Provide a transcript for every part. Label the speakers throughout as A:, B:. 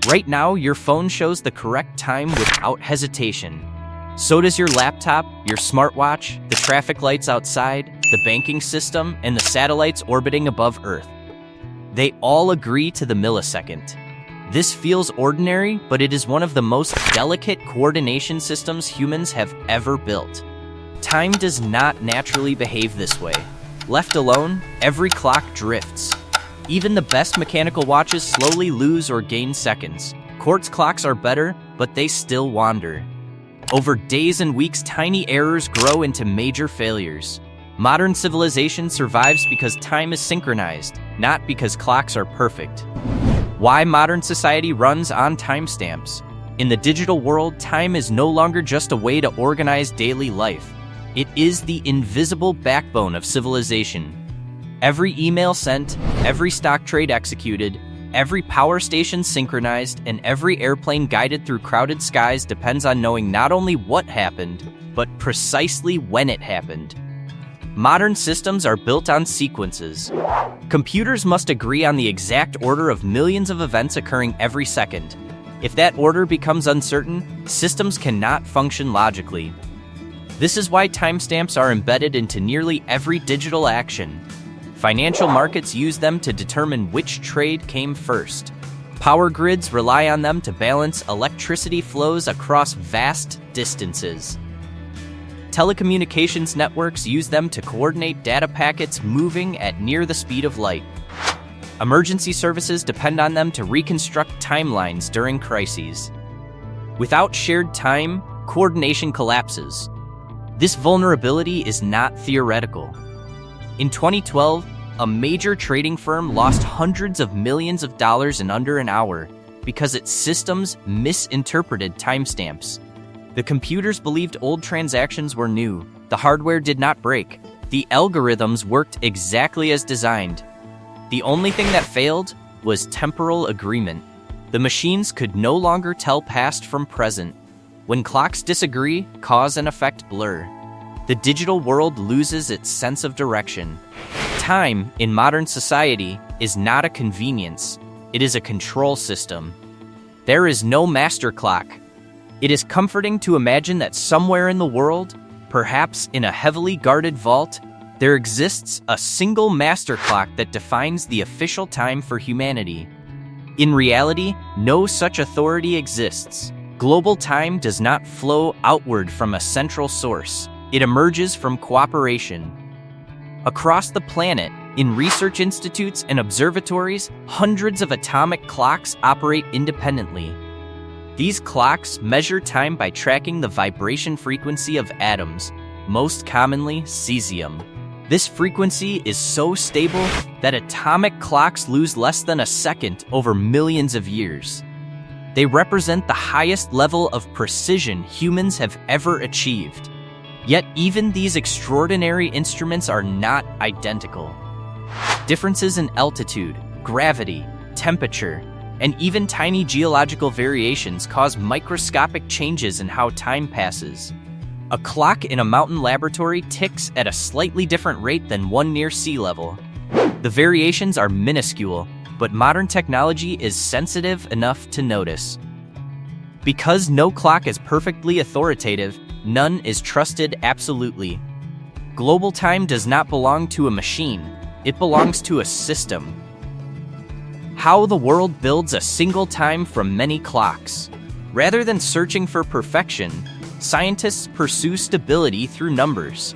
A: Right now, your phone shows the correct time without hesitation. So does your laptop, your smartwatch, the traffic lights outside, the banking system, and the satellites orbiting above Earth. They all agree to the millisecond. This feels ordinary, but it is one of the most delicate coordination systems humans have ever built. Time does not naturally behave this way. Left alone, every clock drifts. Even the best mechanical watches slowly lose or gain seconds. Quartz clocks are better, but they still wander. Over days and weeks, tiny errors grow into major failures. Modern civilization survives because time is synchronized, not because clocks are perfect. Why modern society runs on timestamps? In the digital world, time is no longer just a way to organize daily life. It is the invisible backbone of civilization. Every email sent, every stock trade executed, every power station synchronized, and every airplane guided through crowded skies depends on knowing not only what happened, but precisely when it happened. Modern systems are built on sequences. Computers must agree on the exact order of millions of events occurring every second. If that order becomes uncertain, systems cannot function logically. This is why timestamps are embedded into nearly every digital action. Financial markets use them to determine which trade came first. Power grids rely on them to balance electricity flows across vast distances. Telecommunications networks use them to coordinate data packets moving at near the speed of light. Emergency services depend on them to reconstruct timelines during crises. Without shared time, coordination collapses. This vulnerability is not theoretical. In 2012, a major trading firm lost hundreds of millions of dollars in under an hour because its systems misinterpreted timestamps. The computers believed old transactions were new. The hardware did not break. The algorithms worked exactly as designed. The only thing that failed was temporal agreement. The machines could no longer tell past from present. When clocks disagree, cause and effect blur. The digital world loses its sense of direction. Time, in modern society, is not a convenience. It is a control system. There is no master clock. It is comforting to imagine that somewhere in the world, perhaps in a heavily guarded vault, there exists a single master clock that defines the official time for humanity. In reality, no such authority exists. Global time does not flow outward from a central source. It emerges from cooperation. Across the planet, in research institutes and observatories, hundreds of atomic clocks operate independently. These clocks measure time by tracking the vibration frequency of atoms, most commonly cesium. This frequency is so stable that atomic clocks lose less than a second over millions of years. They represent the highest level of precision humans have ever achieved. Yet even these extraordinary instruments are not identical. Differences in altitude, gravity, temperature, and even tiny geological variations cause microscopic changes in how time passes. A clock in a mountain laboratory ticks at a slightly different rate than one near sea level. The variations are minuscule, but modern technology is sensitive enough to notice. Because no clock is perfectly authoritative, none is trusted absolutely. Global time does not belong to a machine, it belongs to a system. How the world builds a single time from many clocks. Rather than searching for perfection, scientists pursue stability through numbers.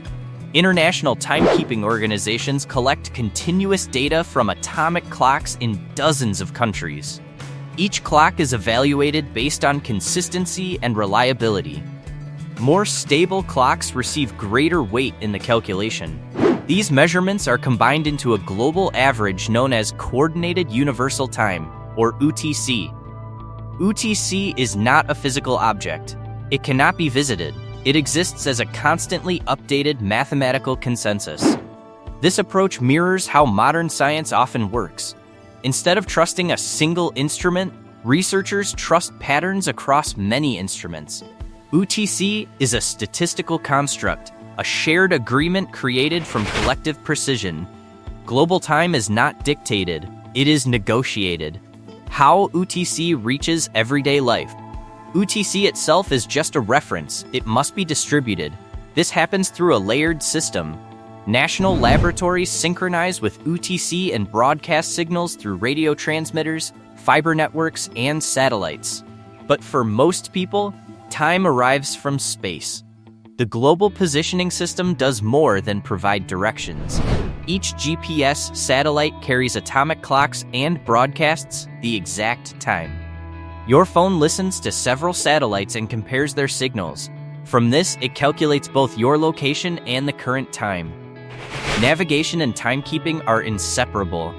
A: International timekeeping organizations collect continuous data from atomic clocks in dozens of countries. Each clock is evaluated based on consistency and reliability. More stable clocks receive greater weight in the calculation. These measurements are combined into a global average known as Coordinated Universal Time, or UTC. UTC is not a physical object. It cannot be visited. It exists as a constantly updated mathematical consensus. This approach mirrors how modern science often works. Instead of trusting a single instrument, researchers trust patterns across many instruments. UTC is a statistical construct, a shared agreement created from collective precision. Global time is not dictated, it is negotiated. How UTC reaches everyday life. UTC itself is just a reference. It must be distributed. This happens through a layered system. National laboratories synchronize with UTC and broadcast signals through radio transmitters, fiber networks, and satellites. But for most people, time arrives from space. The Global Positioning System does more than provide directions. Each GPS satellite carries atomic clocks and broadcasts the exact time. Your phone listens to several satellites and compares their signals. From this, it calculates both your location and the current time. Navigation and timekeeping are inseparable.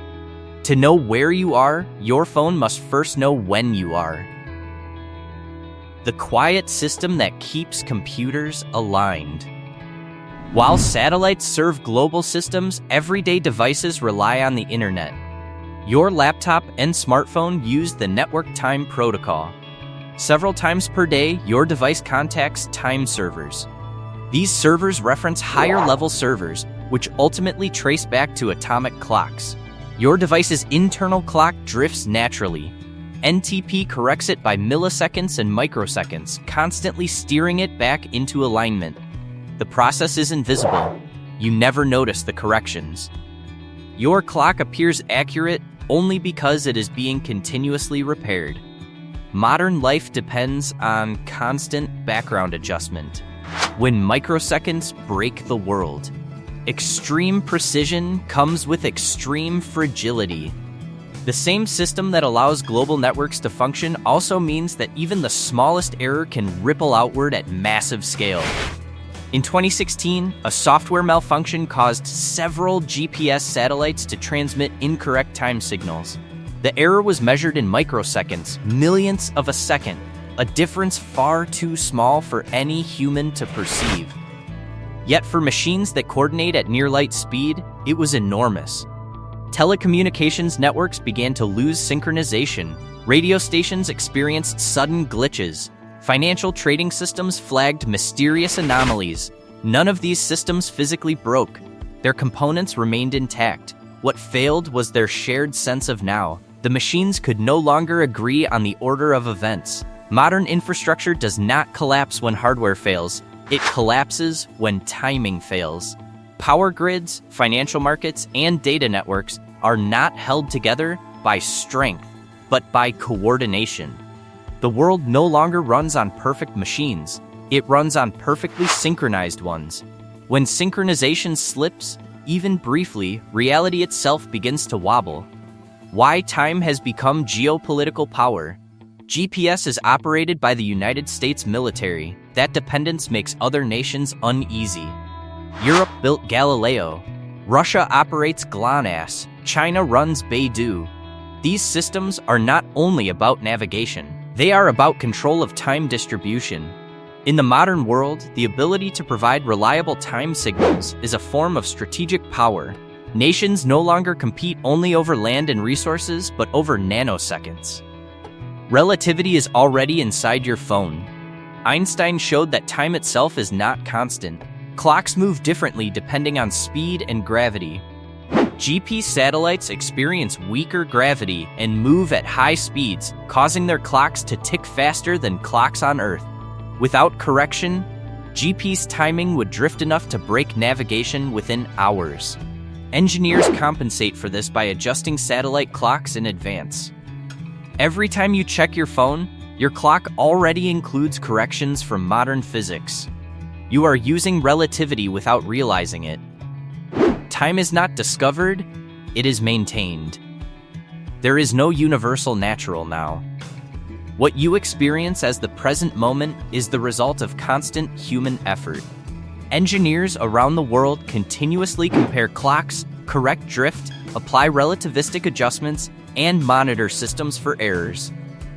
A: To know where you are, your phone must first know when you are. The quiet system that keeps computers aligned. While satellites serve global systems, everyday devices rely on the internet. Your laptop and smartphone use the network time protocol. Several times per day, your device contacts time servers. These servers reference higher-level servers, which ultimately trace back to atomic clocks. Your device's internal clock drifts naturally. NTP corrects it by milliseconds and microseconds, constantly steering it back into alignment. The process is invisible. You never notice the corrections. Your clock appears accurate only because it is being continuously repaired. Modern life depends on constant background adjustment. When microseconds break the world, extreme precision comes with extreme fragility. The same system that allows global networks to function also means that even the smallest error can ripple outward at massive scale. In 2016, a software malfunction caused several GPS satellites to transmit incorrect time signals. The error was measured in microseconds, millionths of a second, a difference far too small for any human to perceive. Yet for machines that coordinate at near-light speed, it was enormous. Telecommunications networks began to lose synchronization. Radio stations experienced sudden glitches. Financial trading systems flagged mysterious anomalies. None of these systems physically broke. Their components remained intact. What failed was their shared sense of now. The machines could no longer agree on the order of events. Modern infrastructure does not collapse when hardware fails. It collapses when timing fails. Power grids, financial markets, and data networks are not held together by strength, but by coordination. The world no longer runs on perfect machines. It runs on perfectly synchronized ones. When synchronization slips, even briefly, reality itself begins to wobble. Why time has become geopolitical power. GPS is operated by the United States military. That dependence makes other nations uneasy. Europe built Galileo. Russia operates GLONASS. China runs Beidou. These systems are not only about navigation. They are about control of time distribution. In the modern world, the ability to provide reliable time signals is a form of strategic power. Nations no longer compete only over land and resources, but over nanoseconds. Relativity is already inside your phone. Einstein showed that time itself is not constant. Clocks move differently depending on speed and gravity. GP satellites experience weaker gravity and move at high speeds, causing their clocks to tick faster than clocks on Earth. Without correction, GP's timing would drift enough to break navigation within hours. Engineers compensate for this by adjusting satellite clocks in advance. Every time you check your phone, your clock already includes corrections from modern physics. You are using relativity without realizing it. Time is not discovered, it is maintained. There is no universal natural now. What you experience as the present moment is the result of constant human effort. Engineers around the world continuously compare clocks, correct drift, apply relativistic adjustments, and monitor systems for errors.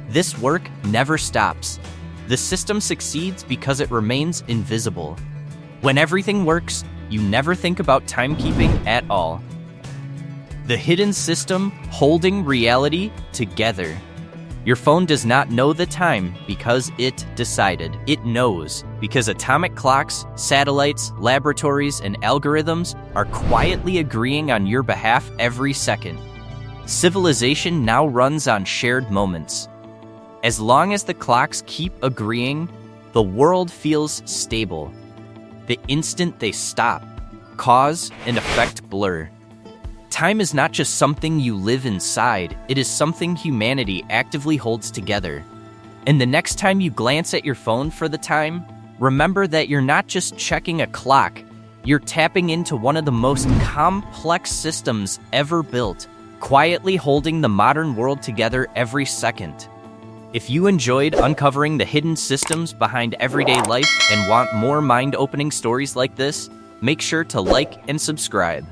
A: This work never stops. The system succeeds because it remains invisible. When everything works, you never think about timekeeping at all. The hidden system holding reality together. Your phone does not know the time because it decided. It knows because atomic clocks, satellites, laboratories, and algorithms are quietly agreeing on your behalf every second. Civilization now runs on shared moments. As long as the clocks keep agreeing, the world feels stable. The instant they stop, cause and effect blur. Time is not just something you live inside, it is something humanity actively holds together. And the next time you glance at your phone for the time, remember that you're not just checking a clock, you're tapping into one of the most complex systems ever built, quietly holding the modern world together every second. If you enjoyed uncovering the hidden systems behind everyday life and want more mind-opening stories like this, make sure to like and subscribe.